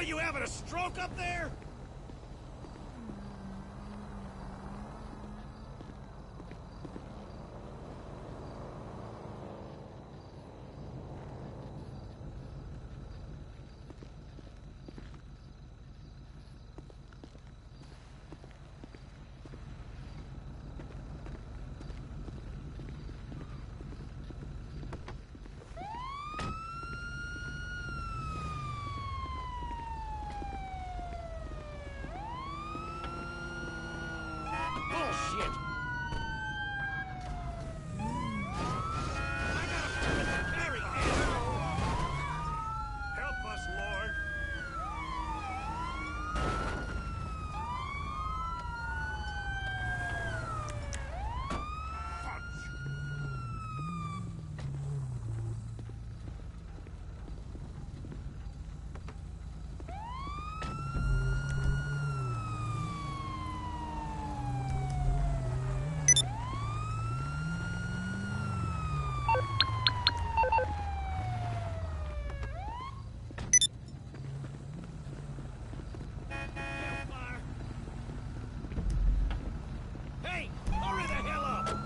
What, you having a stroke up there? Bullshit! I got a permit to carry, asshole! Help us, Lord! Hey! Hurry the hell up!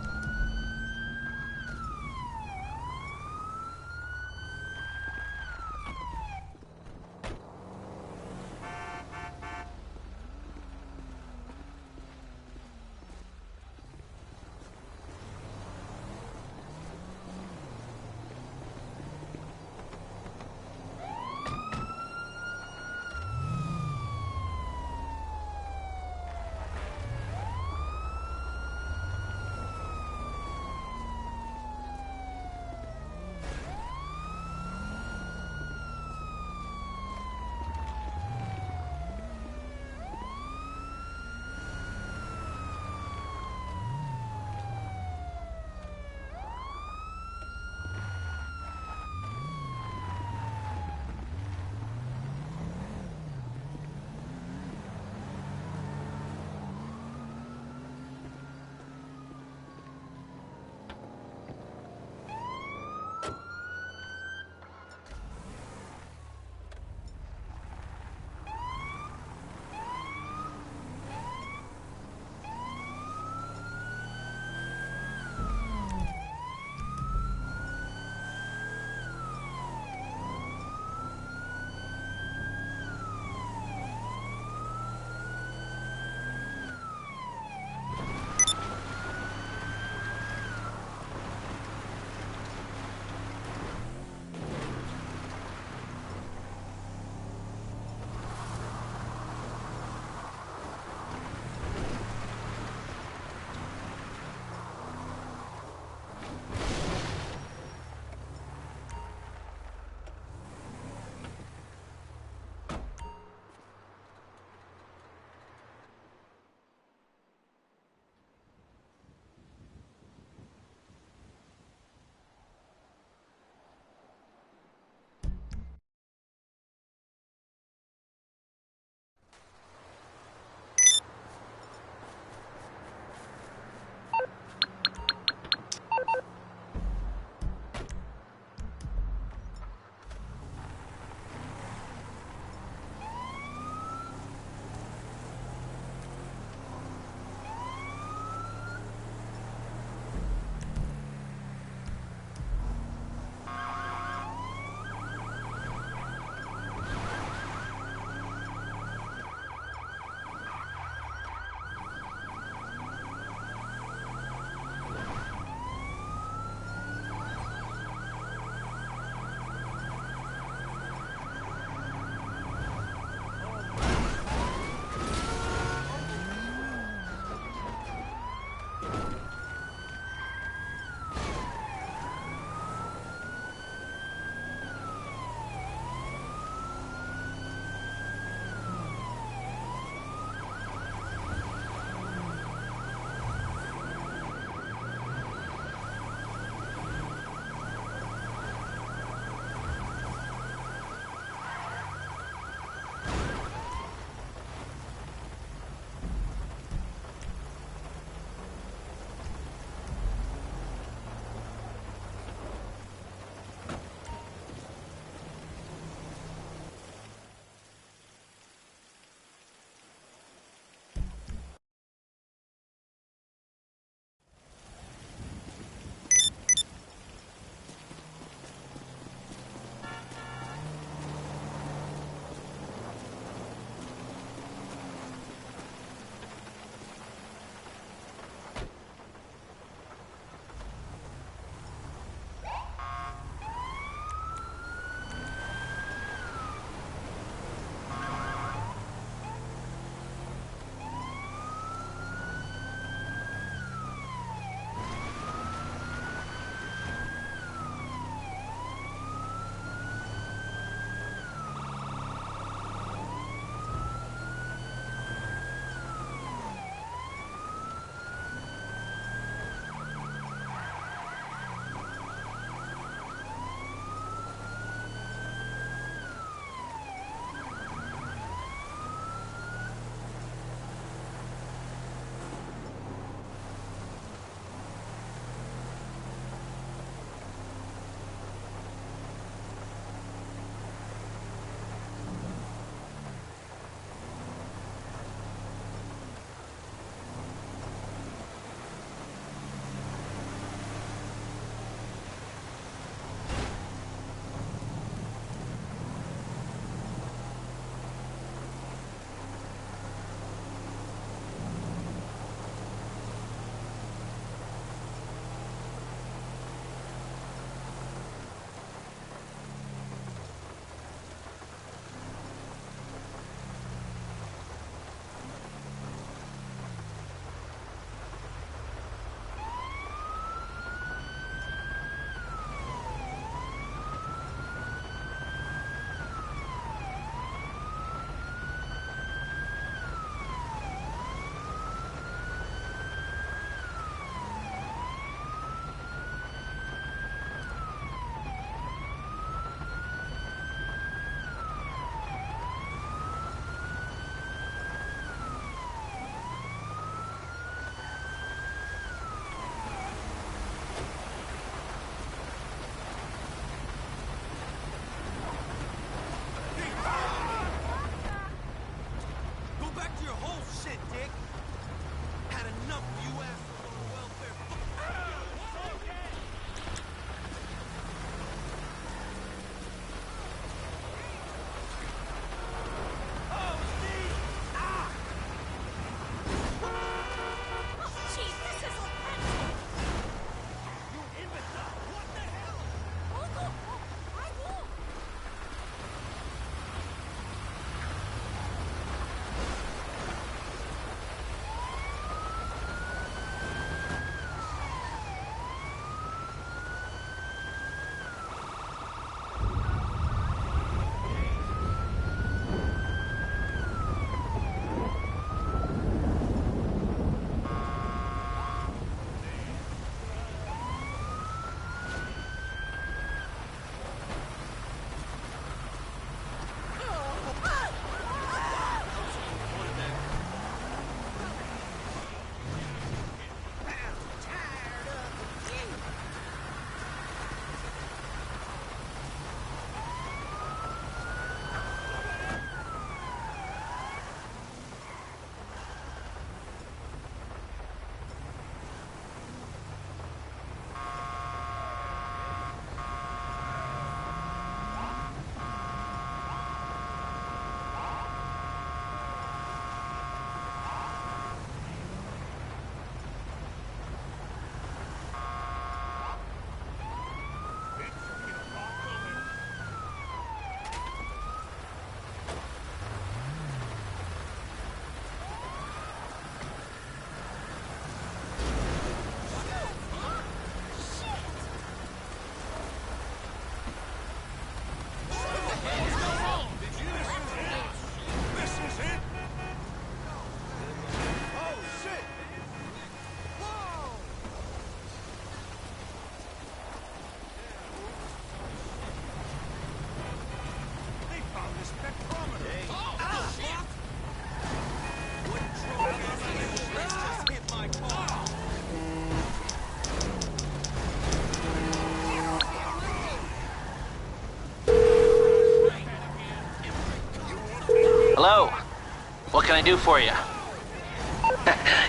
can I do for you?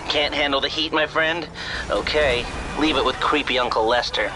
Can't handle the heat, my friend? Okay, leave it with creepy Uncle Lester.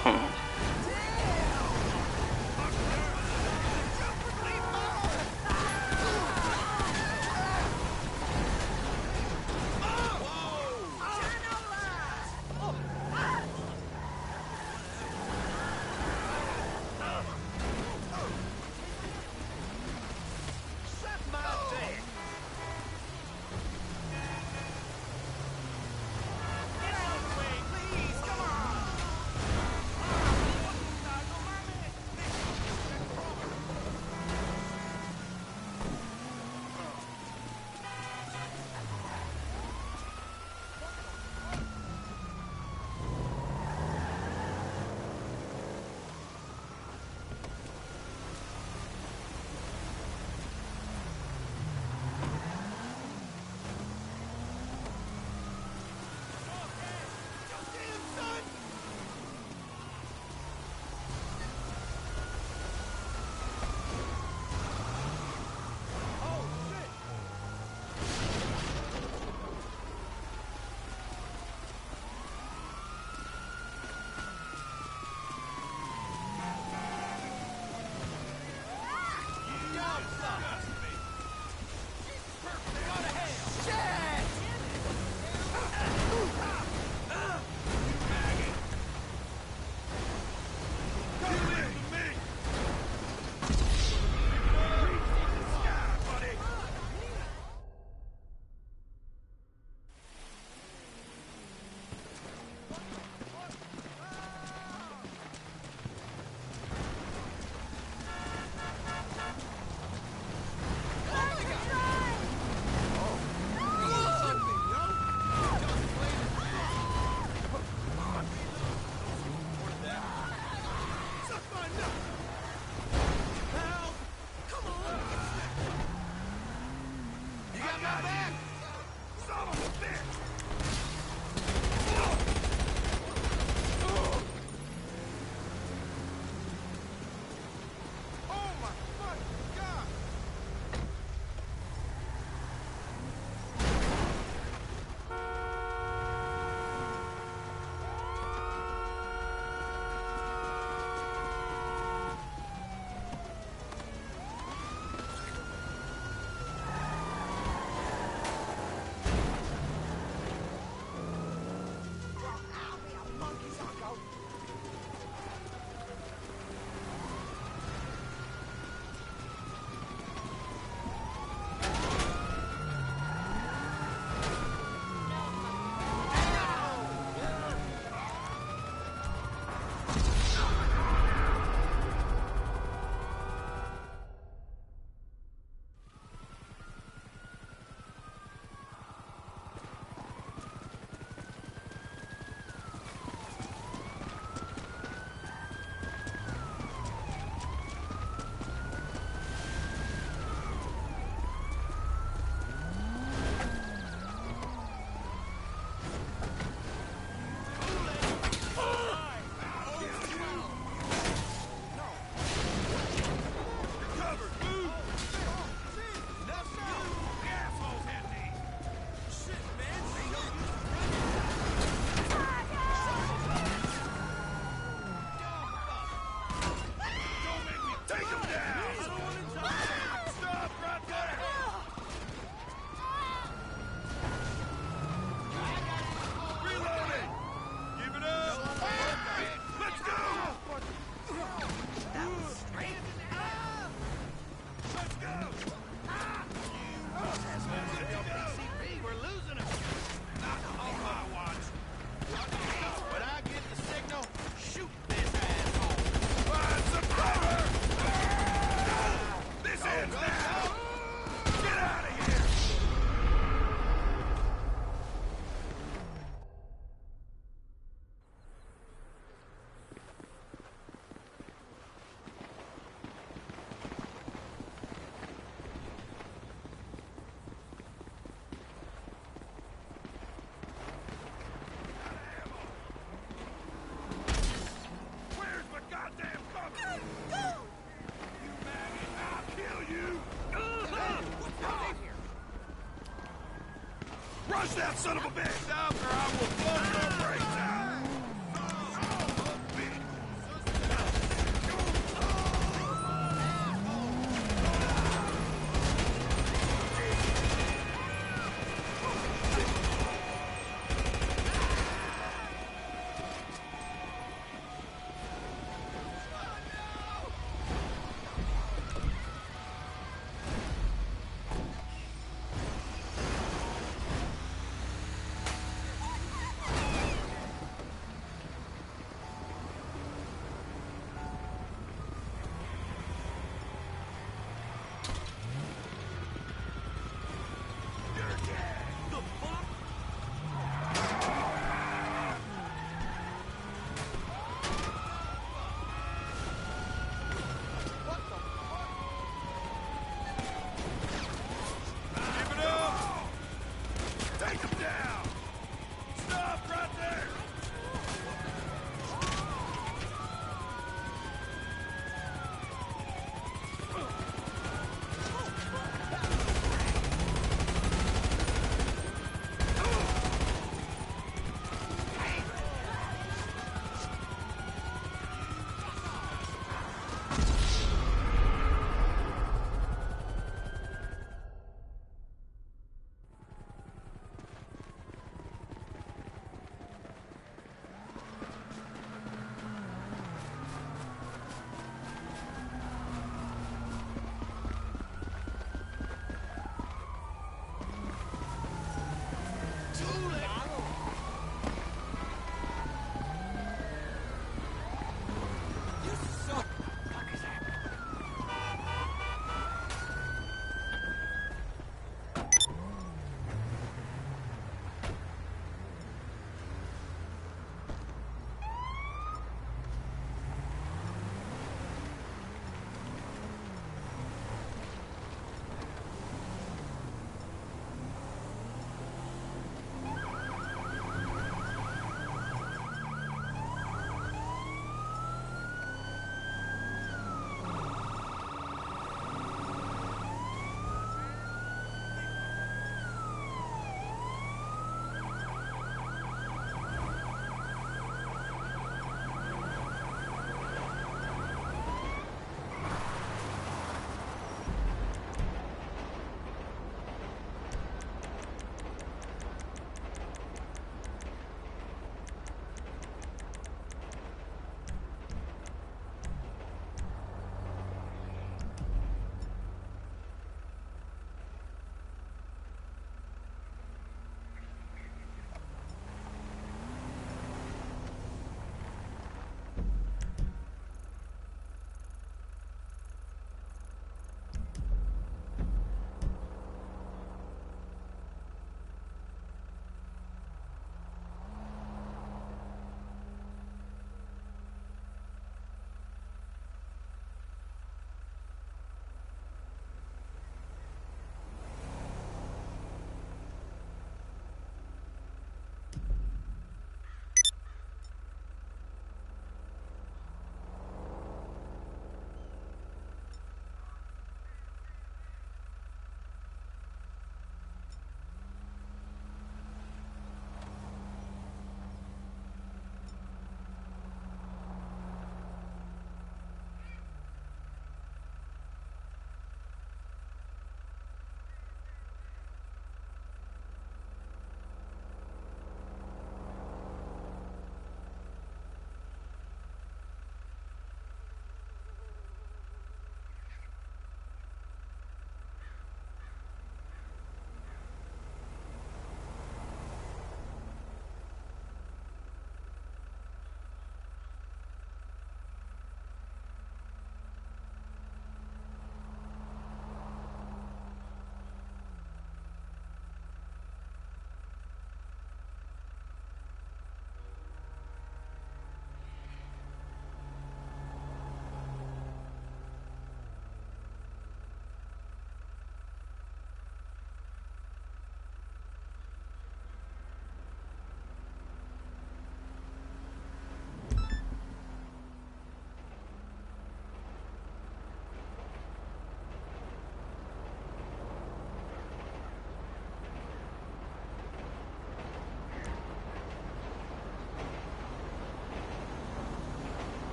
that son of a bitch! Stop or I will blow your brains out!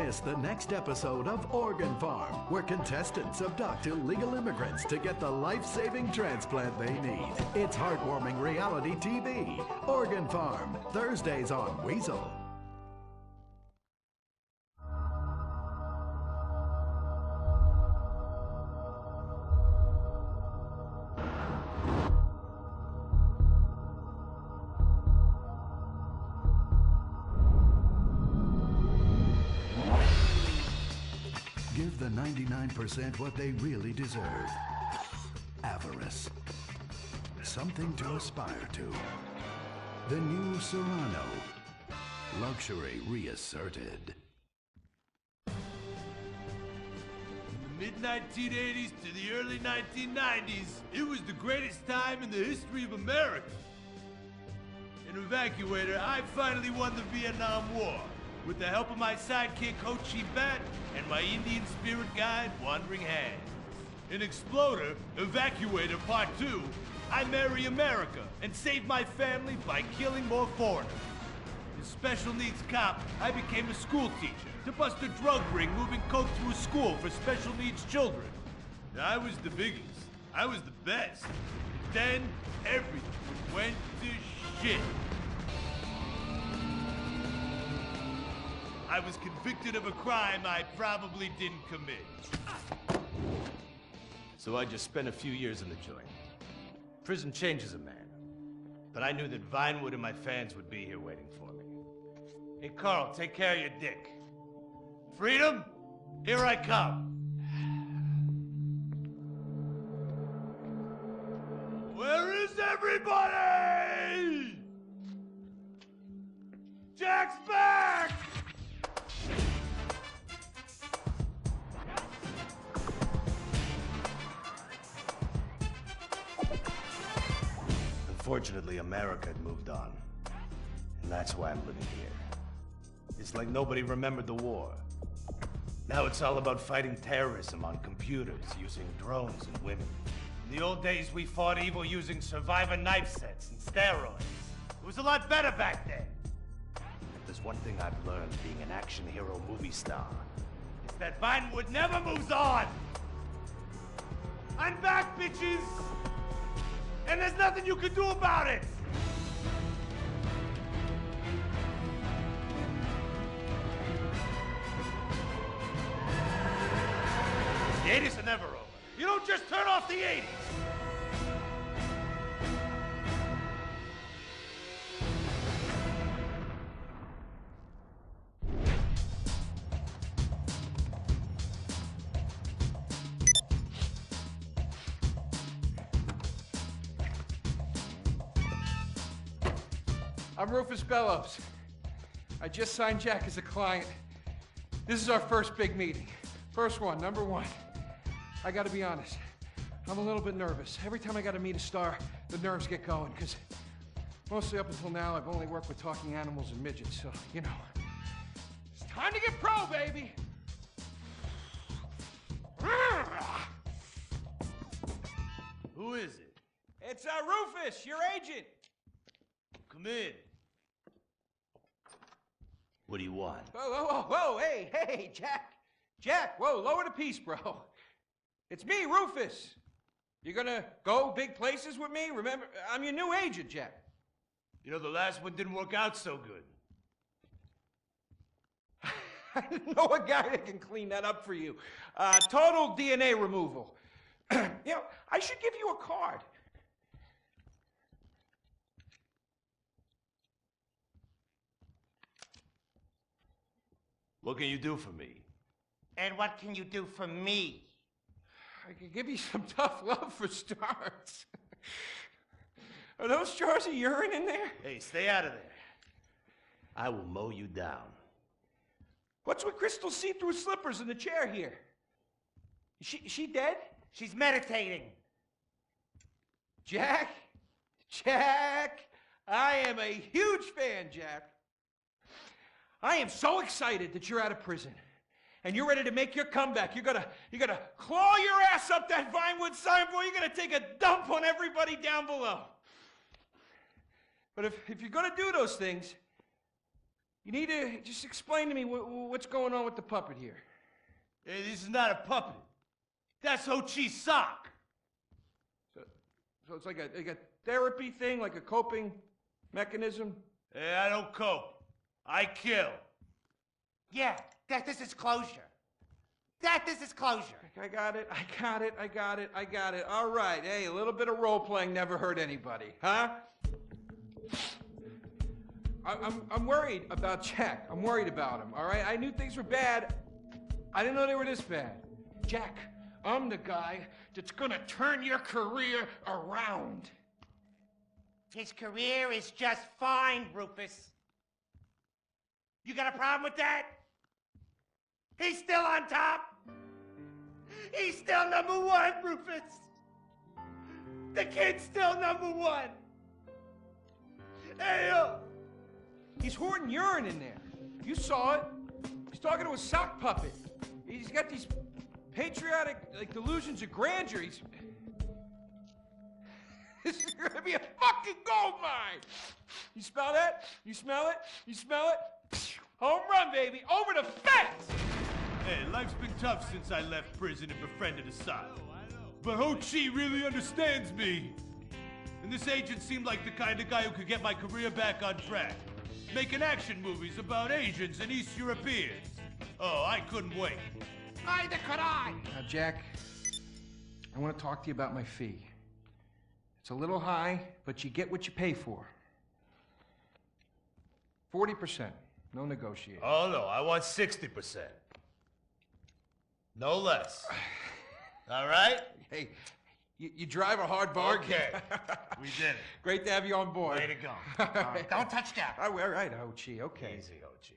miss the next episode of Organ Farm, where contestants abduct illegal immigrants to get the life-saving transplant they need. It's heartwarming reality TV. Organ Farm, Thursdays on Weasel. Give the 99% what they really deserve. Avarice. Something to aspire to. The new Serrano. Luxury reasserted. From the mid-1980s to the early 1990s, it was the greatest time in the history of America. An evacuator, I finally won the Vietnam War. With the help of my sidekick, Ho Chi Bat, and my Indian spirit guide, Wandering Hand. In Exploder, Evacuator Part 2, I marry America and save my family by killing more foreigners. As Special Needs Cop, I became a school teacher to bust a drug ring moving coke through a school for special needs children. I was the biggest. I was the best. Then, everything went to shit. I was convicted of a crime I probably didn't commit. So I just spent a few years in the joint. Prison changes a man. But I knew that Vinewood and my fans would be here waiting for me. Hey, Carl, take care of your dick. Freedom, here I come. Where is everybody? Jack's back! Unfortunately, America had moved on. And that's why I'm living here. It's like nobody remembered the war. Now it's all about fighting terrorism on computers, using drones and women. In the old days, we fought evil using survivor knife sets and steroids. It was a lot better back then. If there's one thing I've learned being an action hero movie star, it's that Vinewood never moves on! I'm back, bitches! And there's nothing you can do about it! The 80s are never over. You don't just turn off the 80s! I'm Rufus Bellows. I just signed Jack as a client. This is our first big meeting. First one, number one. I gotta be honest, I'm a little bit nervous. Every time I gotta meet a star, the nerves get going, because mostly up until now, I've only worked with talking animals and midgets, so, you know. It's time to get pro, baby! Who is it? It's Rufus, your agent. Come in. What do you want? Whoa, hey, Jack. Jack, whoa, lower the piece, bro. It's me, Rufus. You gonna go big places with me? Remember, I'm your new agent, Jack. You know, the last one didn't work out so good. I know a guy that can clean that up for you. Total DNA removal. You know, I should give you a card. What can you do for me? And what can you do for me? I could give you some tough love for starts. Are those jars of urine in there? Hey, stay out of there. I will mow you down. What's with Crystal's see-through slippers in the chair here? Is she dead? She's meditating. Jack, I am a huge fan, Jack. I am so excited that you're out of prison. And you're ready to make your comeback. You're gonna claw your ass up that Vinewood signboard. You're gonna take a dump on everybody down below. But if you're gonna do those things, You need to just explain to me what's going on with the puppet here. Hey, this is not a puppet. That's Ho Chi's sock. So it's like a therapy thing, like a coping mechanism? Hey, I don't cope. I kill. Yeah, this is closure. This is closure. I got it. All right, hey, a little bit of role-playing never hurt anybody, huh? I'm worried about Jack. I'm worried about him, all right? I knew things were bad. I didn't know they were this bad. Jack, I'm the guy that's gonna turn your career around. His career is just fine, Rufus. You got a problem with that? He's still on top. He's still #1, Rufus. The kid's still #1. Hey, yo. He's hoarding urine in there. You saw it. He's talking to a sock puppet. He's got these patriotic, like, delusions of grandeur. This is gonna be a fucking gold mine. You smell that? You smell it? You smell it? Home run, baby. Over the fence. Hey, life's been tough since I left prison and befriended Assad. But Ho Chi really understands me. And this agent seemed like the kind of guy who could get my career back on track. Making action movies about Asians and East Europeans. Oh, I couldn't wait. Neither could I. Now, Jack, I want to talk to you about my fee. It's a little high, but you get what you pay for. 40%. No negotiation. Oh, no, I want 60%. No less. All right? Hey, you drive a hard bargain. Okay. We did it. Great to have you on board. Way to go. Don't touch that. All right, Ho Chi, okay. Easy, Ho Chi.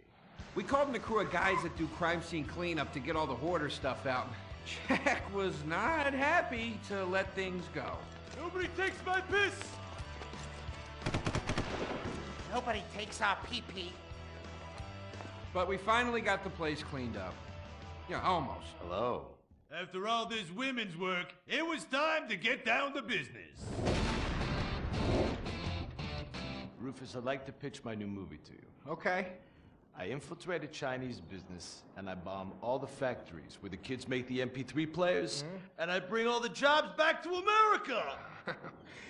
We called in a crew of guys that do crime scene cleanup to get all the hoarder stuff out. Jack was not happy to let things go. Nobody takes my piss. Nobody takes our pee-pee. But we finally got the place cleaned up. Yeah, almost. Hello. After all this women's work, it was time to get down to business. Rufus, I'd like to pitch my new movie to you. Okay. I infiltrated Chinese business, and I bomb all the factories where the kids make the MP3 players, And I bring all the jobs back to America.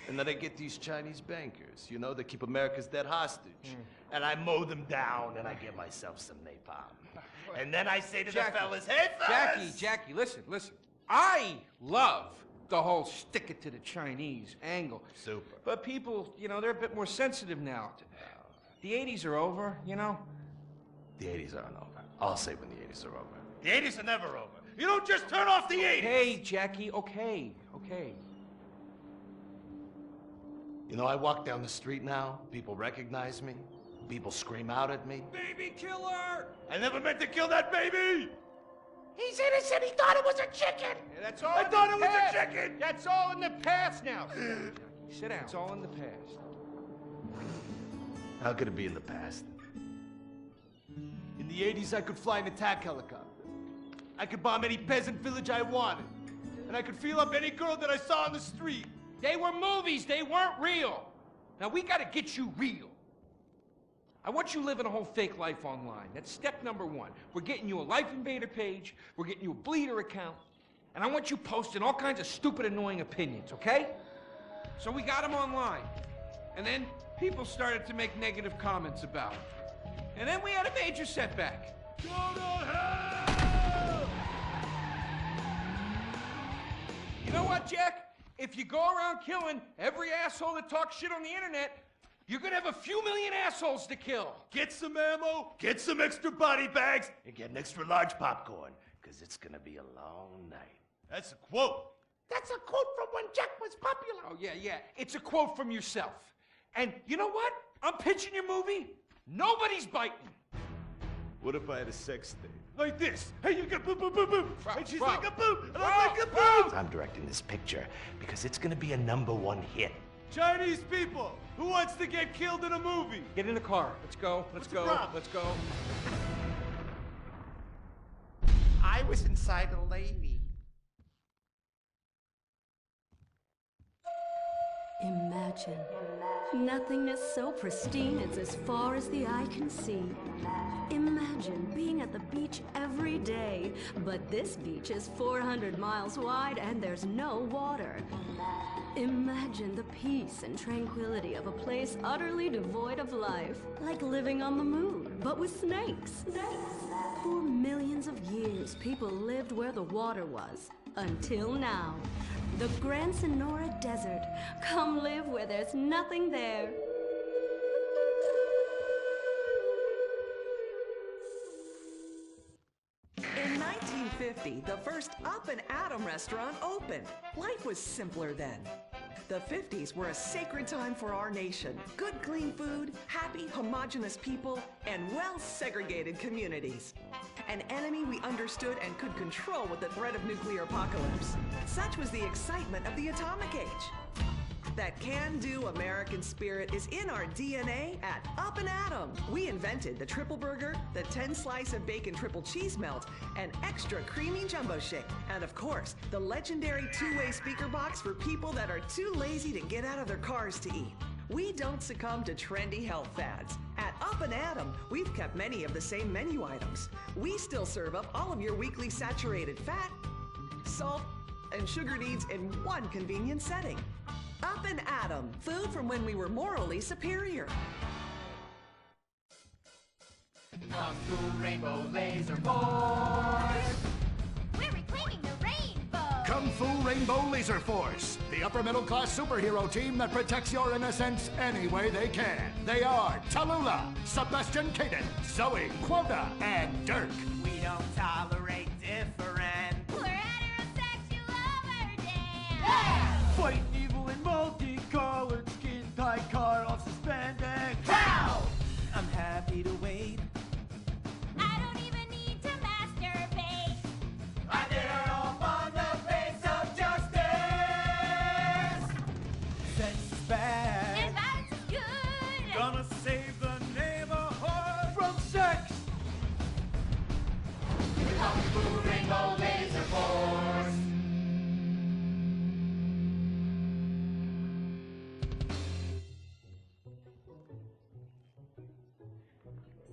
and then I get these Chinese bankers, you know, that keep America's debt hostage. And I mow them down, and I get myself some napalm. And then I say to Jackie, the fellas, hey, fellas! Jackie, listen. I love the whole stick it to the Chinese angle. Super. But people, you know, they're a bit more sensitive now. The 80s are over, you know? The 80s aren't over. I'll say when the 80s are over. The 80s are never over. You don't just turn off the 80s. Hey, Jackie, okay. You know, I walk down the street now, people recognize me, people scream out at me. Baby killer! I never meant to kill that baby. He's innocent. He thought it was a chicken. Yeah, that's all I in thought the it was a past. chicken. That's all in the past now. Sit down. It's all in the past. How could it be in the past? In the 80s, I could fly an attack helicopter. I could bomb any peasant village I wanted. And I could feel up any girl that I saw on the street. They were movies. They weren't real. Now, we got to get you real. I want you living a whole fake life online. That's step number 1. We're getting you a Life Invader page. We're getting you a Bleeder account. And I want you posting all kinds of stupid, annoying opinions, okay? So we got them online. And then people started to make negative comments about it. And then we had a major setback. Go to hell! You know what, Jack? If you go around killing every asshole that talks shit on the internet, you're gonna have a few million assholes to kill. Get some ammo, get some extra body bags, and get an extra large popcorn, because it's gonna be a long night. That's a quote. That's a quote from when Jack was popular. Oh, yeah. It's a quote from yourself. And you know what? I'm pitching your movie. Nobody's biting. What if I had a sex tape? Like this. Hey, you got boop, boop, boop, boop. Bro, And she's bro. like a boop, and Bro, I'm like a bro. boop. I'm directing this picture because it's gonna be a #1 hit. Chinese people, who wants to get killed in a movie? Get in the car. Let's go. What's the problem? Let's go. I was inside a lady. Imagine Imagine. Nothingness so pristine it's as far as the eye can see. Imagine being at the beach every day, but this beach is 400 miles wide and there's no water. Imagine the peace and tranquility of a place utterly devoid of life, like living on the moon, but with snakes. For millions of years, people lived where the water was, until now. The Grand Sonora Desert. Come live where there's nothing there. In 1950, the first Up and Atom restaurant opened. Life was simpler then. The 50s were a sacred time for our nation. Good, clean food, happy, homogenous people, and well-segregated communities. An enemy we understood and could control with the threat of nuclear apocalypse. Such was the excitement of the atomic age. That can-do American spirit is in our DNA at Up and Atom. We invented the triple burger, the 10-slice of bacon triple cheese melt, and extra creamy jumbo shake. And of course, the legendary two-way speaker box for people that are too lazy to get out of their cars to eat. We don't succumb to trendy health fads. At Up and Atom, we've kept many of the same menu items. We still serve up all of your weekly saturated fat, salt, and sugar needs in one convenient setting. Up and Atom, food from when we were morally superior. Kung Fu Rainbow Laser Force! We're reclaiming the rainbow! Kung Fu Rainbow Laser Force, the upper middle class superhero team that protects your innocence any way they can. They are Tallulah, Sebastian Caden, Zoe, Quota, and Dirk. We don't tolerate different. We're heterosexual overdance! Yeah! Fighting evil in multicolored skin tight car off suspended. Pow! I'm happy to wait. I don't even need to masturbate. I did her off on the face of justice! Sex is bad. And violence is good! Gonna save the neighborhood from sex. Kung Fu Rainbow Laser Force!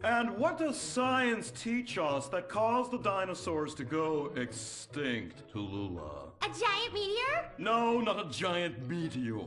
And what does science teach us that caused the dinosaurs to go extinct, Tallulah? A giant meteor? No, not a giant meteor.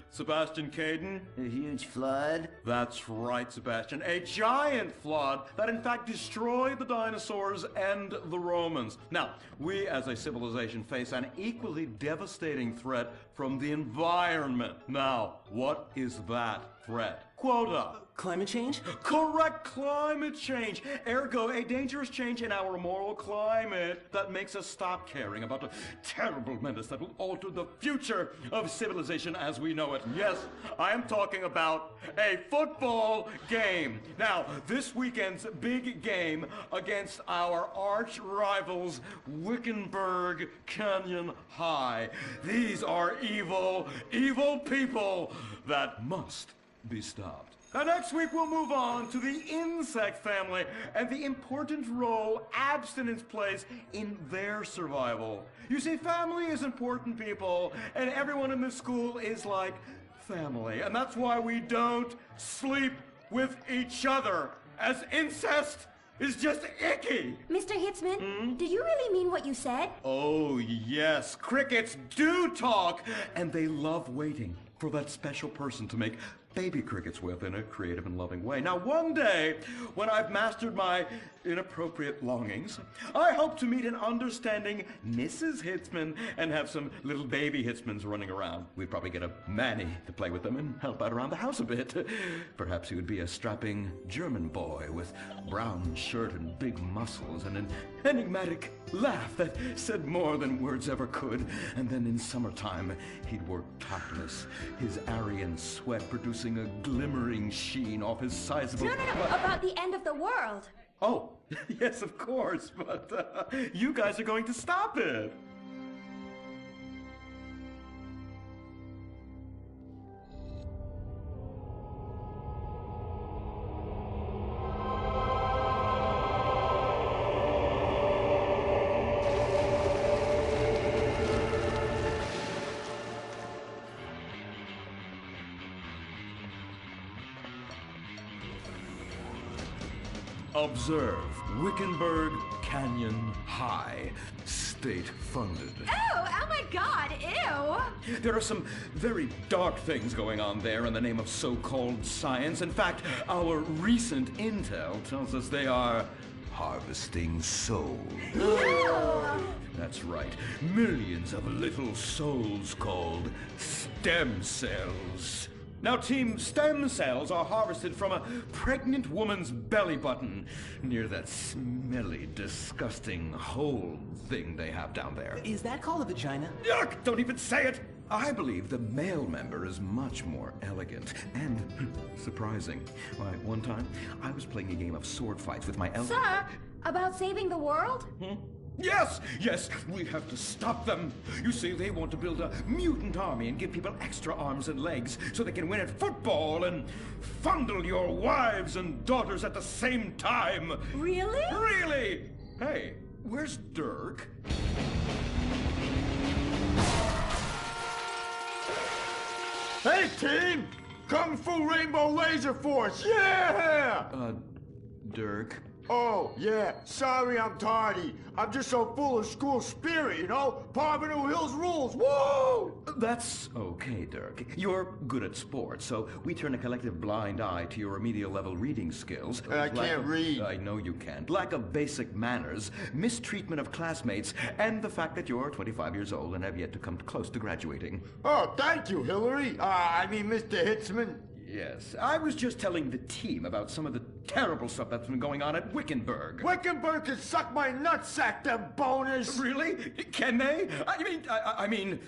Sebastian Caden? A huge flood? That's right, Sebastian. A giant flood that in fact destroyed the dinosaurs and the Romans. Now, we as a civilization face an equally devastating threat from the environment. Now, what is that threat? Quota. Climate change? Correct, climate change. Ergo, a dangerous change in our moral climate that makes us stop caring about the terrible menace that will alter the future of civilization as we know it. Yes, I am talking about a football game. Now, this weekend's big game against our arch rivals, Wickenburg Canyon High. These are evil, evil people that must be stopped. Now, next week we'll move on to the insect family and the important role abstinence plays in their survival. You see, family is important, people, and everyone in this school is like family. And that's why we don't sleep with each other, as incest is just icky. Mr. Hitzman, did you really mean what you said? Oh, yes. Crickets do talk, and they love waiting for that special person to make baby crickets with in a creative and loving way. Now, one day, when I've mastered my inappropriate longings, I hope to meet an understanding Mrs. Hitzman and have some little baby Hitzmans running around. We'd probably get a Manny to play with them and help out around the house a bit. Perhaps he would be a strapping German boy with brown shirt and big muscles and an enigmatic laugh that said more than words ever could. And then in summertime, he'd work topless, his Aryan sweat producing a glimmering sheen off his sizable... No, about the end of the world. Oh, yes, of course, but you guys are going to stop it. Observe Wickenburg Canyon High, state-funded. Oh my God, ew! There are some very dark things going on there in the name of so-called science. In fact, our recent intel tells us they are harvesting souls. That's right. Millions of little souls called stem cells. Now, Team, stem cells are harvested from a pregnant woman's belly button near that smelly, disgusting hole thing they have down there. Is that called a vagina? Yuck! Don't even say it! I believe the male member is much more elegant and surprising. Why, one time, I was playing a game of sword fights with my Sir, about saving the world? Yes, we have to stop them. You see, they want to build a mutant army and give people extra arms and legs so they can win at football and fondle your wives and daughters at the same time. Really? Really? Hey, where's Dirk? Hey, team! Kung Fu Rainbow Laser Force, yeah! Dirk? Oh, yeah, sorry I'm tardy. I'm just so full of school spirit, you know? Parvenu Hills rules, woo! That's okay, Dirk. You're good at sports, so we turn a collective blind eye to your remedial level reading skills. And I can't read. I know you can't. Lack of basic manners, mistreatment of classmates, and the fact that you're 25 years old and have yet to come close to graduating. Oh, thank you, Hillary. I mean, Mr. Hitzman. Yes, I was just telling the team about some of the terrible stuff that's been going on at Wickenburg. Wickenburg can suck my nutsack, them boners! Really? Can they? I mean,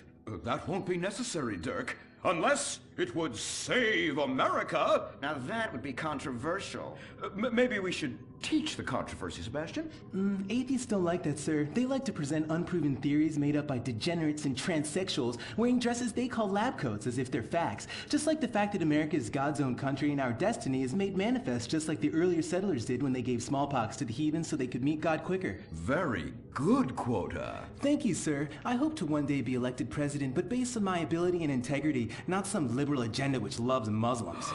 that won't be necessary, Dirk. Unless it would save America. Now that would be controversial. Maybe we should teach the controversy, Sebastian. Atheists don't like that, sir. They like to present unproven theories made up by degenerates and transsexuals wearing dresses they call lab coats as if they're facts. Just like the fact that America is God's own country and our destiny is made manifest just like the earlier settlers did when they gave smallpox to the heathens so they could meet God quicker. Very good quota. Thank you, sir. I hope to one day be elected president, but based on my ability and integrity, not some liberal agenda which loves Muslims.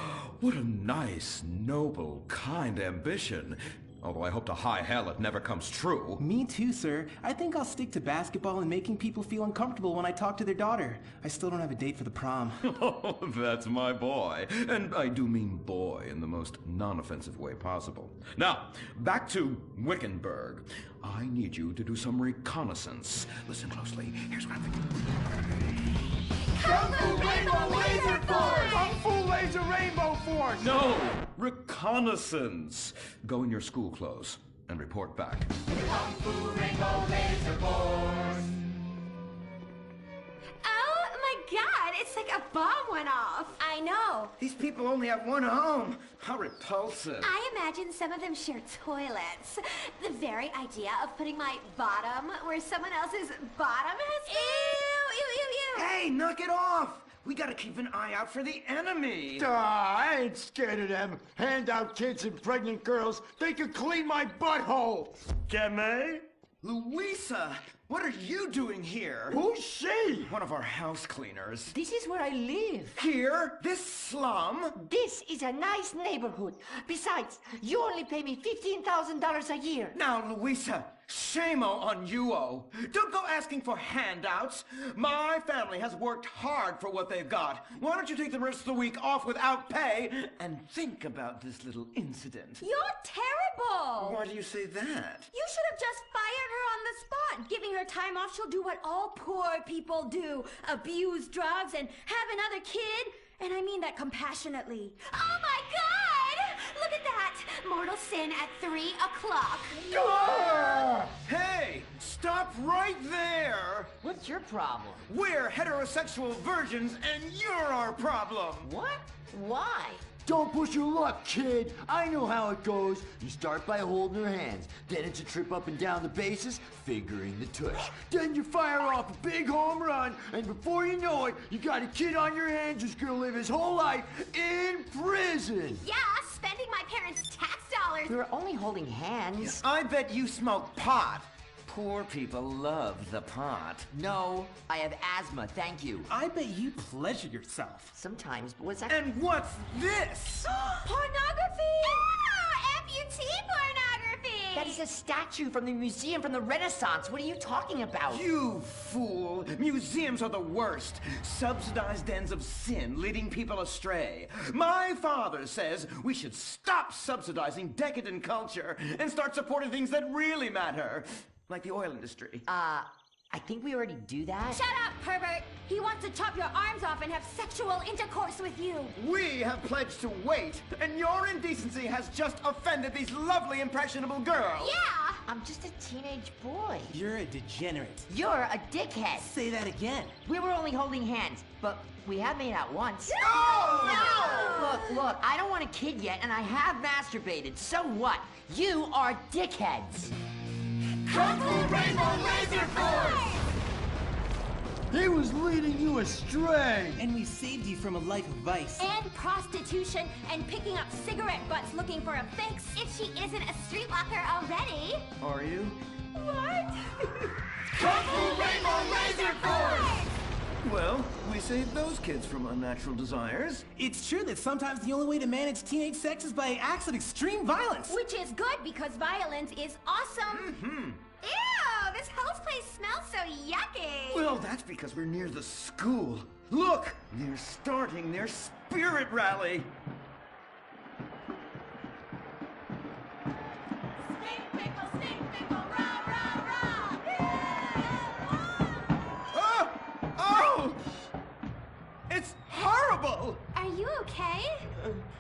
What a nice, noble, kind ambition. Although I hope to high hell it never comes true. Me too, sir. I think I'll stick to basketball and making people feel uncomfortable when I talk to their daughter. I still don't have a date for the prom. Oh, that's my boy. And I do mean boy in the most non-offensive way possible. Now, back to Wickenburg. I need you to do some reconnaissance. Listen closely. Here's what I'm thinking. Kung Fu Rainbow Laser Force! Kung Fu Laser Rainbow Force! No! Reconnaissance! Go in your school clothes and report back. Kung Fu Rainbow Laser Force! Oh my God, it's like a bomb went off. I know. These people only have one home. How repulsive. I imagine some of them share toilets. The very idea of putting my bottom where someone else's bottom has been. Ew. Hey, knock it off. We gotta keep an eye out for the enemy. I ain't scared of them. Handout kids and pregnant girls. They can clean my butthole. Can they? Louisa, what are you doing here? Who's she? One of our house cleaners. This is where I live. Here? This slum? This is a nice neighborhood. Besides, you only pay me $15,000 a year. Now, Louisa, shame on you-o. Don't go asking for handouts. My family has worked hard for what they've got. Why don't you take the rest of the week off without pay and think about this little incident? You're terrible. Why do you say that? You should have just fired her on the spot. Giving her time off, she'll do what all poor people do. Abuse drugs and have another kid. And I mean that compassionately. Oh my God! Look at that! Mortal sin at 3 o'clock. Hey, stop right there! What's your problem? We're heterosexual virgins and you're our problem! What? Why? Don't push your luck, kid. I know how it goes. You start by holding her hands. Then it's a trip up and down the bases, figuring the tush. Then you fire off a big home run, and before you know it, you got a kid on your hands who's gonna live his whole life in prison. Yeah, spending my parents' tax dollars. We were only holding hands. I bet you smoke pot. Poor people love the pot. No, I have asthma, thank you. I bet you pleasure yourself. Sometimes, but what's that? And what's this? Pornography! amputee pornography! That is a statue from the museum from the Renaissance. What are you talking about? You fool! Museums are the worst. Subsidized dens of sin, leading people astray. My father says we should stop subsidizing decadent culture and start supporting things that really matter. Like the oil industry. I think we already do that. Shut up, pervert! He wants to chop your arms off and have sexual intercourse with you. We have pledged to wait, and your indecency has just offended these lovely, impressionable girls. Yeah! I'm just a teenage boy. You're a degenerate. You're a dickhead. Say that again. We were only holding hands, but we have made out once. No! Look, I don't want a kid yet, and I have masturbated. So what? You are dickheads. Kung Fu Rainbow Laser Force! He was leading you astray. And we saved you from a life of vice. And prostitution and picking up cigarette butts looking for a fix if she isn't a streetwalker already. Are you? What? Kung Fu Rainbow Laser Force! Well, we saved those kids from unnatural desires. It's true that sometimes the only way to manage teenage sex is by acts of extreme violence. Which is good because violence is awesome. Mm-hmm. Ew, this whole place smells so yucky. Well, that's because we're near the school. Look, they're starting their spirit rally. Stink pickle, rah, rah, Oh! Oh! It's horrible! rah. Are you okay?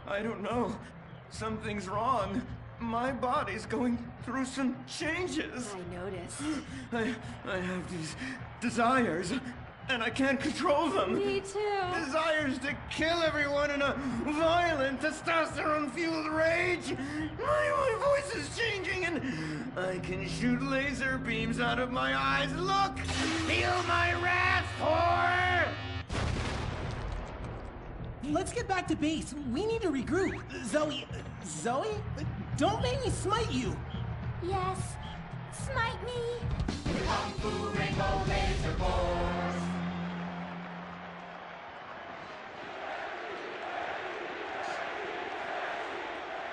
I don't know. Something's wrong. My body's going through some changes. I noticed. I have these desires, and I can't control them. Me too. Desires to kill everyone in a violent, testosterone-fueled rage. My voice is changing, and I can shoot laser beams out of my eyes. Look! Feel my wrath, whore! Let's get back to base. We need to regroup. Zoe? Don't make me smite you. Yes. Smite me. Kung Fu Rainbow Laser Force!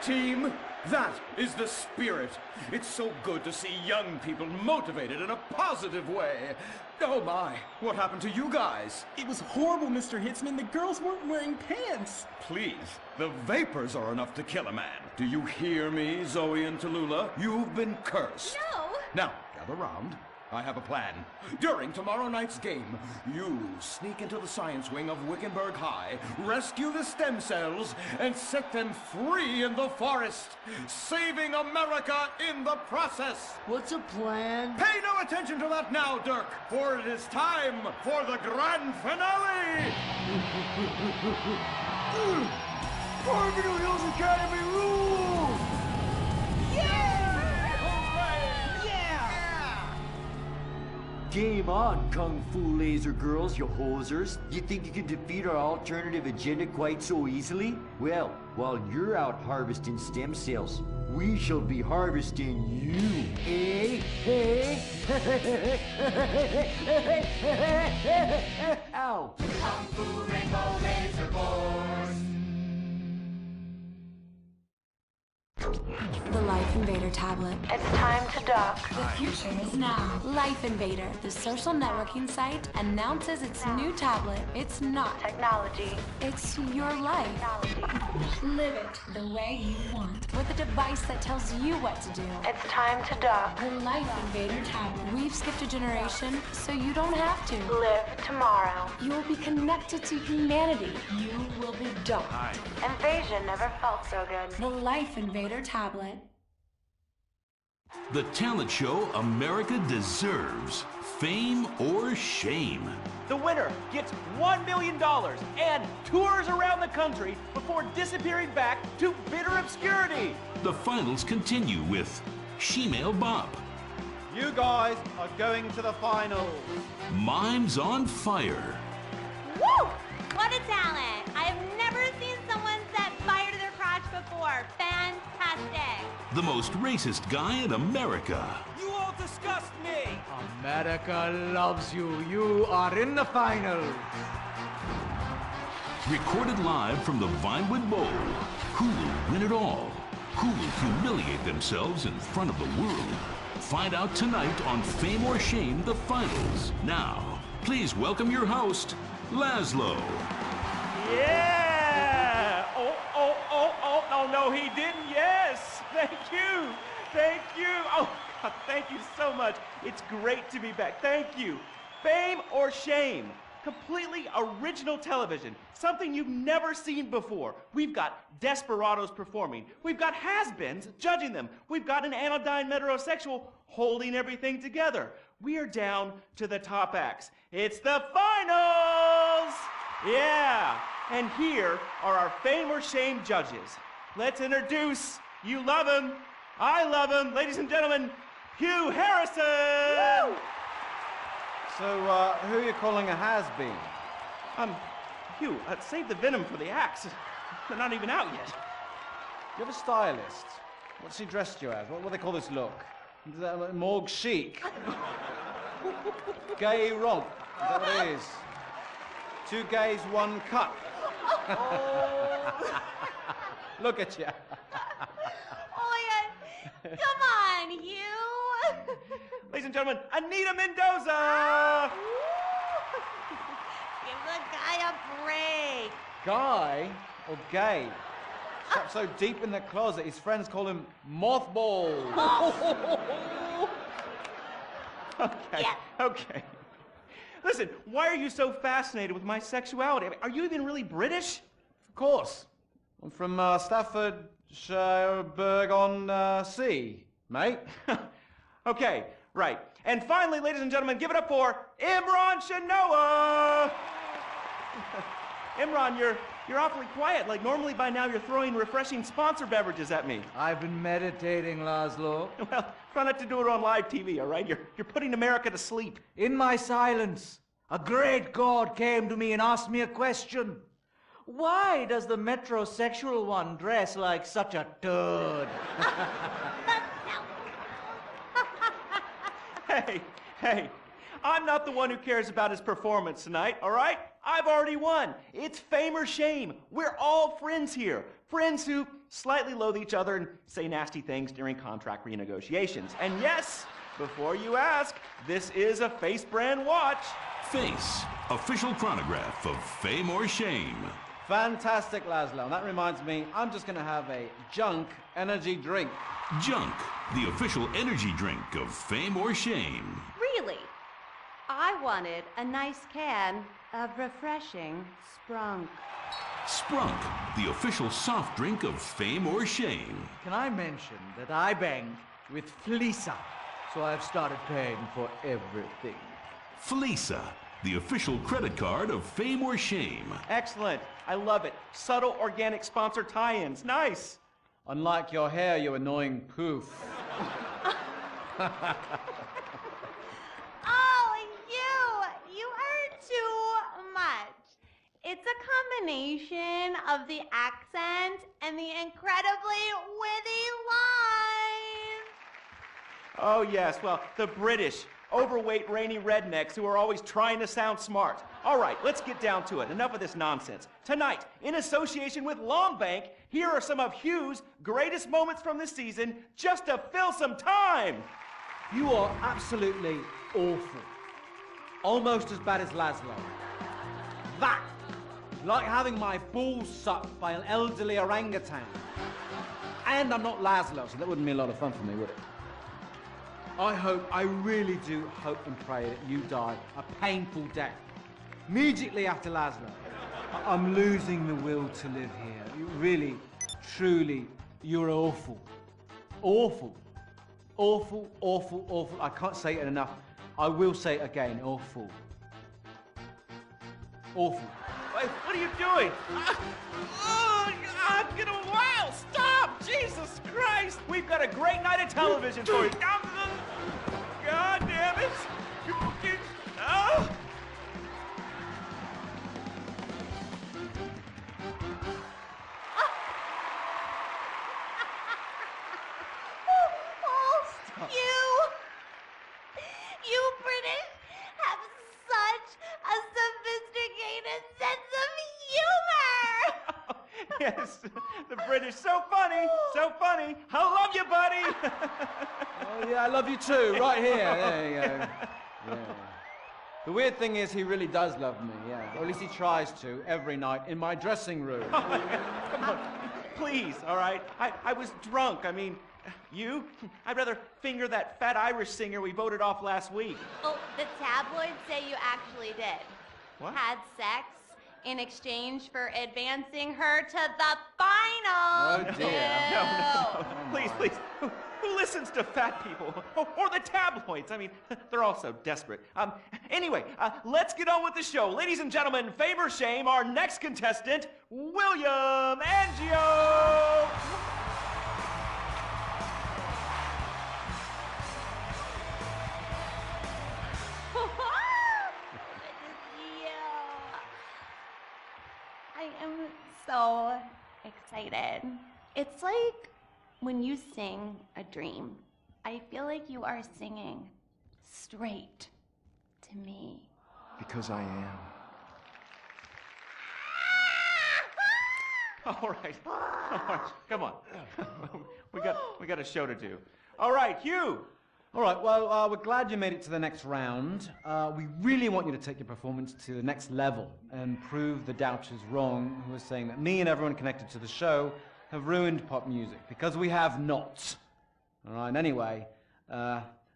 Team, that is the spirit. It's so good to see young people motivated in a positive way. Oh my, what happened to you guys? It was horrible, Mr. Hitzman. The girls weren't wearing pants. Please, the vapors are enough to kill a man. Do you hear me, Zoe and Tallulah? You've been cursed. No. Now, gather round. I have a plan. During tomorrow night's game, you sneak into the science wing of Wickenburg High, rescue the stem cells, and set them free in the forest, saving America in the process. What's a plan? Pay no attention to that now, Dirk, for it is time for the grand finale! Parvenu Hills Academy rules! Game on, Kung Fu Laser Girls, you hosers. You think you can defeat our alternative agenda quite so easily? Well, while you're out harvesting stem cells, we shall be harvesting you, eh? Ow! Kung Fu Rainbow Laser Force! The Life Invader tablet. It's time to dock. The future is now. Life Invader, the social networking site, announces its new tablet. It's not technology. It's your life. Live it the way you want. With a device that tells you what to do. It's time to dock. The Life Invader tablet. We've skipped a generation, so you don't have to. Live tomorrow. You will be connected to humanity. You will be docked. Invasion never felt so good. The Life Invader tablet. The talent show America deserves. Fame or shame. The winner gets $1 million and tours around the country before disappearing back to bitter obscurity. The finals continue with Shemale Bop. You guys are going to the finals. Mimes on Fire. Woo! What a talent! I have never seen someone set fire to their crotch before. Fantastic! The most racist guy in America. You all disgust me! America loves you. You are in the final. Recorded live from the Vinewood Bowl. Who will win it all? Who will humiliate themselves in front of the world? Find out tonight on Fame or Shame, the finals. Now, please welcome your host, Laszlo. Yeah! Oh, no, he didn't. Yes! Thank you. Thank you. Oh, God, thank you so much. It's great to be back. Thank you. Fame or Shame? Completely original television. Something you've never seen before. We've got desperados performing. We've got has-beens judging them. We've got an anodyne metrosexual holding everything together. We are down to the top acts. It's the finals! Yeah, and here are our Fame or Shame judges. Let's introduce, you love him, I love him, ladies and gentlemen, Hugh Harrison! Woo! So, who are you calling a has-been? Hugh, save the venom for the acts. They're not even out yet. You have a stylist. What's he dressed you as? What do they call this look? Is that like morgue chic? Gay romp. Is that what it is? 2 gays, 1 cup. Look at you. Oh, yeah. Come on, Hugh. Ladies and gentlemen, Anita Mendoza! Give the guy a break. Guy or gay? Stuck so deep in the closet, his friends call him Mothball. Okay. Listen, why are you so fascinated with my sexuality? I mean, are you even really British? Of course. I'm from Staffordshire on Sea, mate. Okay, right. And finally, ladies and gentlemen, give it up for Imran Shanoa! Imran, you're awfully quiet. Like, normally by now you're throwing refreshing sponsor beverages at me. I've been meditating, Laszlo. Well, try not to do it on live TV, all right? You're putting America to sleep. In my silence, a great God came to me and asked me a question. Why does the metrosexual one dress like such a turd? Hey, I'm not the one who cares about his performance tonight, all right? I've already won. It's Fame or Shame. We're all friends here. Friends who slightly loathe each other and say nasty things during contract renegotiations. And yes, before you ask, this is a Face brand watch. Face, official chronograph of Fame or Shame. Fantastic, Laszlo. And that reminds me, I'm just going to have a junk energy drink. Junk, the official energy drink of Fame or Shame. Really? I wanted a nice can of refreshing Sprunk. Sprunk, the official soft drink of Fame or Shame. Can I mention that I banged with Felisa, so I've started paying for everything. Felisa, the official credit card of Fame or Shame. Excellent. I love it. Subtle organic sponsor tie-ins. Nice. Unlike your hair, you annoying poof. You are too much. It's a combination of the accent and the incredibly witty lines. Oh, yes. Well, the British, overweight, rainy rednecks who are always trying to sound smart. All right, let's get down to it. Enough of this nonsense. Tonight, in association with Longbank, here are some of Hugh's greatest moments from this season just to fill some time. You are absolutely awful. Almost as bad as Laszlo. That is like having my balls sucked by an elderly orangutan. And I'm not Laszlo, so that wouldn't be a lot of fun for me, would it? I really do hope and pray that you die a painful death. Immediately after Laszlo. I'm losing the will to live here. You really, truly, you're awful. Awful. Awful, awful, awful. I can't say it enough. I will say it again. Awful. Awful. Wait, what are you doing? Oh, God, get a while. Stop! Jesus Christ! We've got a great night of television for you. God damn it! Oh! You British have such a sophisticated sense of humor! Yes, the British. So funny, so funny. I love you, buddy. Oh, yeah, I love you too, right here. There you go. Yeah. The weird thing is he really does love me, yeah. Or at least he tries to, every night, in my dressing room. Come on, please, all right? I was drunk. I mean, you? I'd rather finger that fat Irish singer we voted off last week. Oh, the tabloids say you actually did. What? Had sex in exchange for advancing her to the final. Oh, dear. No. Please, please. Who listens to fat people? Or the tabloids? I mean, they're all so desperate. Anyway, let's get on with the show. Ladies and gentlemen, fame or shame, our next contestant, William Angio. I am so excited. It's like when you sing a dream. I feel like you are singing straight to me. Because I am. All right. Come on. we got a show to do. All right, Hugh. All right, well, we're glad you made it to the next round. We really want you to take your performance to the next level and prove the doubters wrong who are saying that me and everyone connected to the show have ruined pop music, because we have not. All right, and anyway,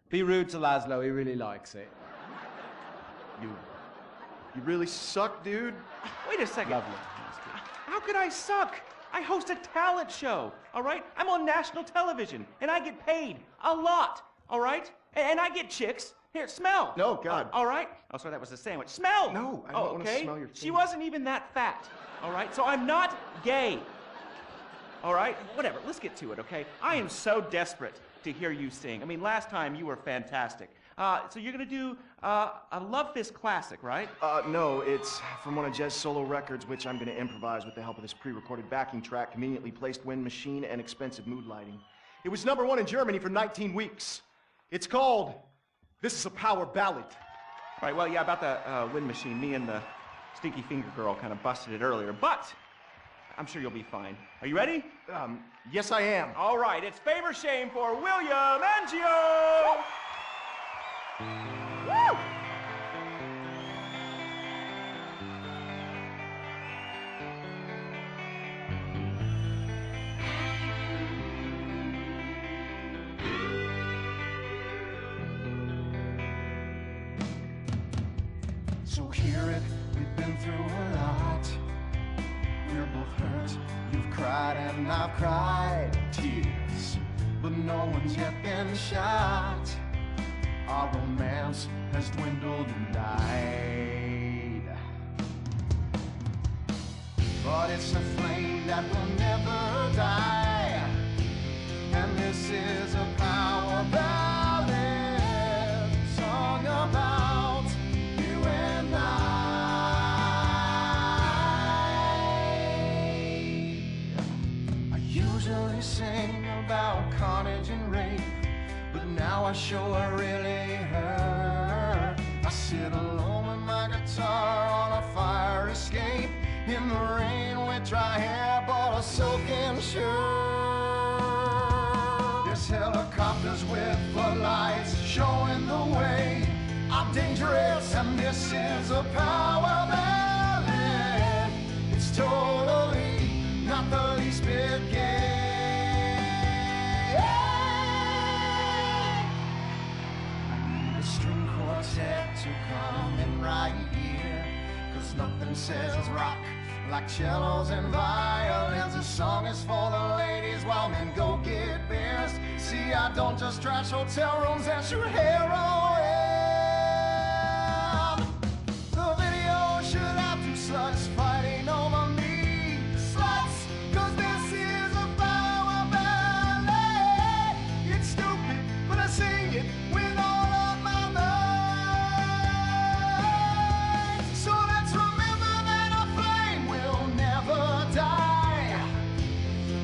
be rude to Laszlo, he really likes it. You really suck, dude. Wait a second. Lovely. How could I suck? I host a talent show, all right? I'm on national television, and I get paid a lot. All right? And I get chicks. Here, smell. No, God. All right? Oh, sorry, that was a sandwich. Smell. No, I don't want to smell your She wasn't even that fat. All right? So I'm not gay. All right? Whatever. Let's get to it, okay? I am so desperate to hear you sing. I mean, last time you were fantastic. So you're going to do a Love Fist classic, right? No, it's from one of Jez's solo records, which I'm going to improvise with the help of this pre-recorded backing track, conveniently placed wind machine, and expensive mood lighting. It was #1 in Germany for 19 weeks. It's called This Is a Power Ballad. All right, well, yeah, about the wind machine, me and the Stinky Finger Girl kind of busted it earlier, but I'm sure you'll be fine. Are you ready? Yes, I am. All right, it's fame or shame for William Angio! Woo! So hear it, we've been through a lot. We're both hurt, you've cried and I've cried tears, but no one's yet been shot. Our romance has dwindled and died, but it's a flame that will never die. And this is a power ballad, song about you and I usually sing about carnage and rape, but now I sure really hurt. I sit alone with my guitar on a fire escape, in the rain with dry hair but a soaking shirt. There's helicopters with floodlights showing the way. I'm dangerous and this is a power ballad. It's totally not the least bit gay. String quartet to come in right here, 'cause nothing says rock like cellos and violins. This song is for the ladies while men go get beers. See, I don't just trash hotel rooms and shoot heroin. The video should have two sluts fighting over me. Sluts, 'cause this is a power ballad. It's stupid, but I sing it with all of my might. So let's remember that a flame will never die,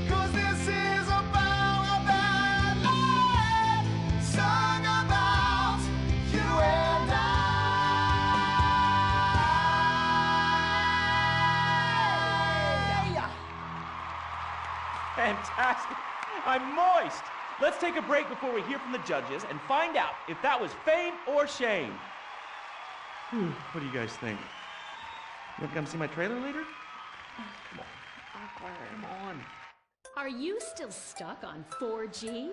'cause this is a power ballad, sung about fantastic. I'm moist. Let's take a break before we hear from the judges and find out if that was fame or shame. What do you guys think? You want to come see my trailer later? Come on. Come on. Are you still stuck on 4G?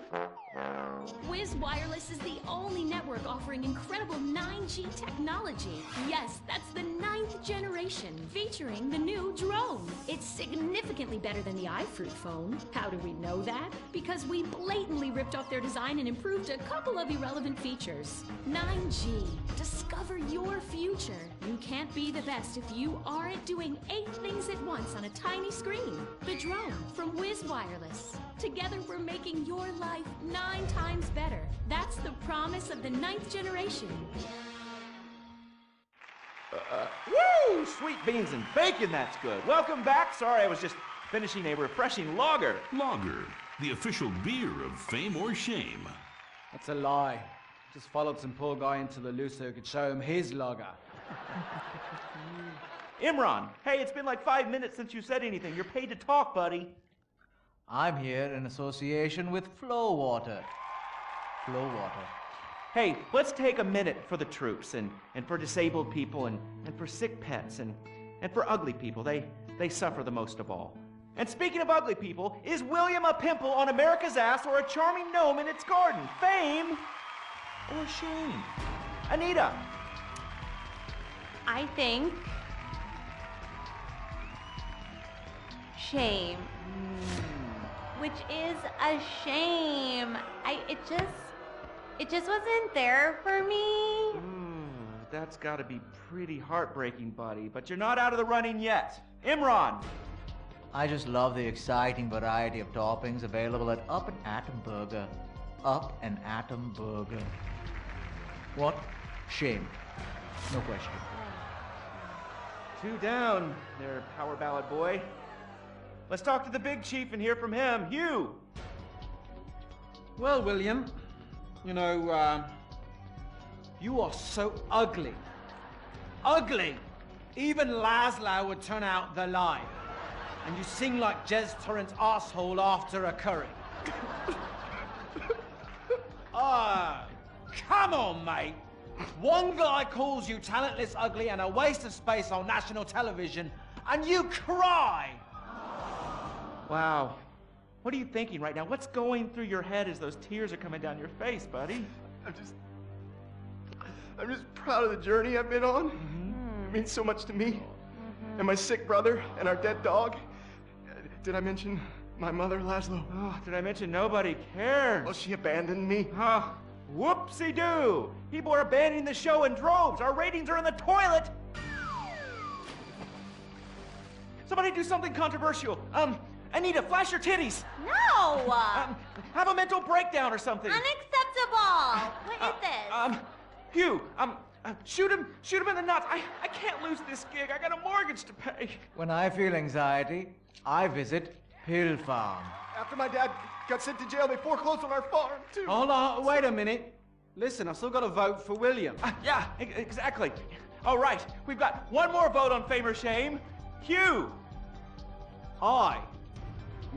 Wiz Wireless is the only network offering incredible 9G technology. Yes, that's the 9th generation, featuring the new drone. It's significantly better than the iFruit phone. How do we know that? Because we blatantly ripped off their design and improved a couple of irrelevant features. 9G. Discover your future. You can't be the best if you aren't doing 8 things at once on a tiny screen. The drone from Wiz Wireless. Together we're making your life 9 times better. That's the promise of the 9th generation. Woo! Sweet beans and bacon, that's good. Welcome back. Sorry, I was just finishing a refreshing lager. Lager, the official beer of fame or shame. That's a lie. Just followed some poor guy into the loo so he could show him his lager. Imran, hey, it's been like 5 minutes since you said anything. You're paid to talk, buddy. I'm here in association with Flow Water. Flow Water. Hey, let's take a minute for the troops and for disabled people and for sick pets and for ugly people. They suffer the most of all. And speaking of ugly people, is William a pimple on America's ass or a charming gnome in its garden? Fame or shame? Anita. I think shame. Which is a shame. It just wasn't there for me. That's gotta be pretty heartbreaking, buddy, but you're not out of the running yet. Imran. I just love the exciting variety of toppings available at Up and Atom Burger. Up and Atom Burger. What? Shame. No question. 2 down there, power ballad boy. Let's talk to the big chief and hear from him. Hugh! Well, William, you know, you are so ugly. Ugly! Even Laszlo would turn out the light. And you sing like Jez Torrance asshole after a curry. Come on, mate. One guy calls you talentless, ugly, and a waste of space on national television, and you cry! Wow. What are you thinking right now? What's going through your head as those tears are coming down your face, buddy? I'm just proud of the journey I've been on. It means so much to me. And my sick brother and our dead dog. Did I mention my mother, Laszlo? Oh, did I mention nobody cares? Well, she abandoned me. Whoopsie-doo! People are abandoning the show in droves. Our ratings are in the toilet. Somebody do something controversial. Anita, flash your titties. No! Have a mental breakdown or something. Unacceptable! What is this? Hugh, shoot him in the nuts. I can't lose this gig. I got a mortgage to pay. When I feel anxiety, I visit Hill Farm. After my dad got sent to jail, they foreclosed on our farm, too. Hold on, wait a minute. Listen, I've still got to vote for William. Yeah, exactly. All right, we've got one more vote on fame or shame. Hugh! I'm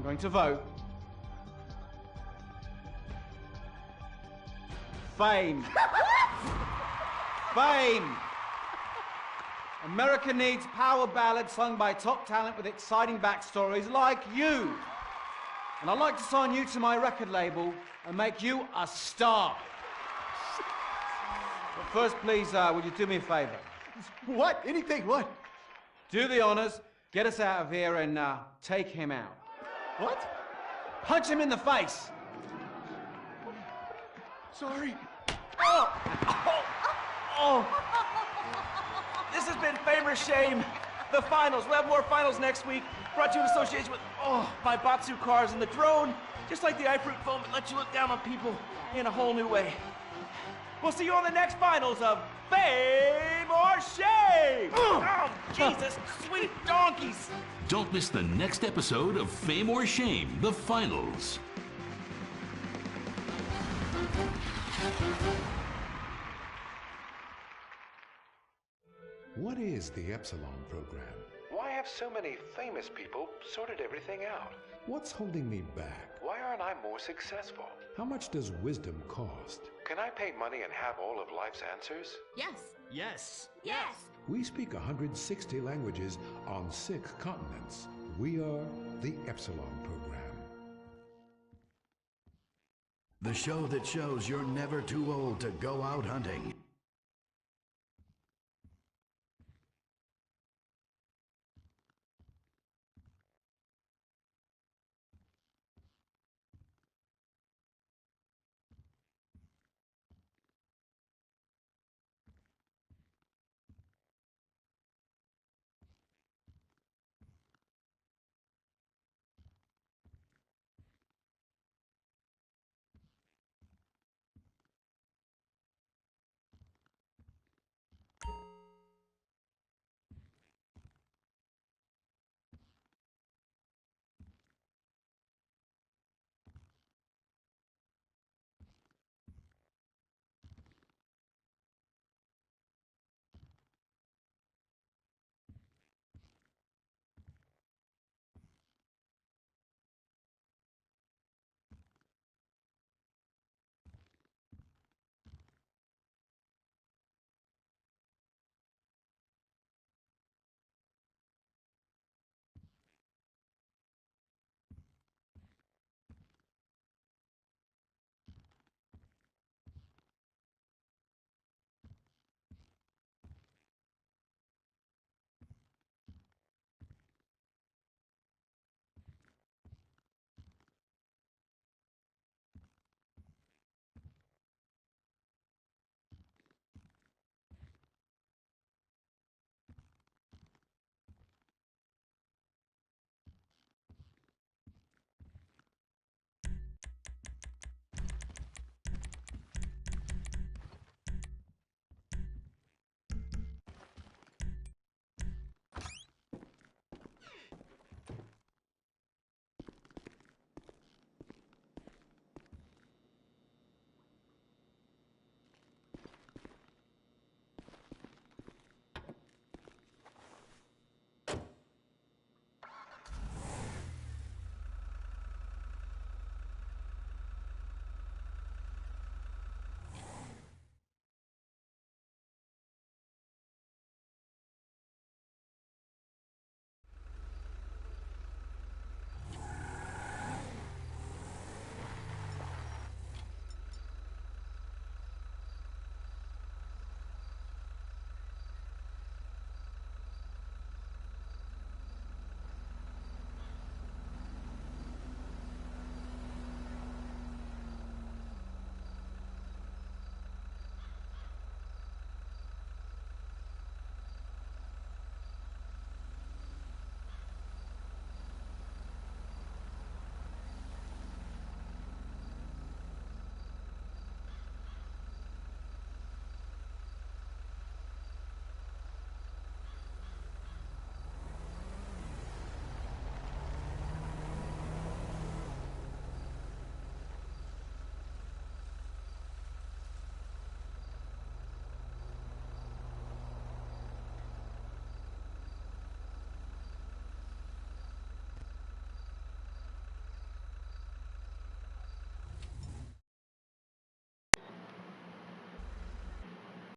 going to vote fame. Fame. America needs power ballads sung by top talent with exciting backstories like you. And I'd like to sign you to my record label and make you a star. But first, please, will you do me a favor? What? Anything? What? Do the honors, get us out of here, and take him out. What? Punch him in the face. Sorry. Oh! This has been Fame or Shame, the finals. We'll have more finals next week. Brought to you in association with, my Batsu cars and the drone. Just like the iFruit phone, that lets you look down on people in a whole new way. We'll see you on the next finals of Fame or Shame! Oh, Jesus, sweet donkeys! Don't miss the next episode of Fame or Shame, the finals. What is the Epsilon program? Why have so many famous people sorted everything out? What's holding me back? Why aren't I more successful? How much does wisdom cost? Can I pay money and have all of life's answers? Yes. Yes. Yes. We speak 160 languages on 6 continents. We are the Epsilon Program. The show that shows you're never too old to go out hunting.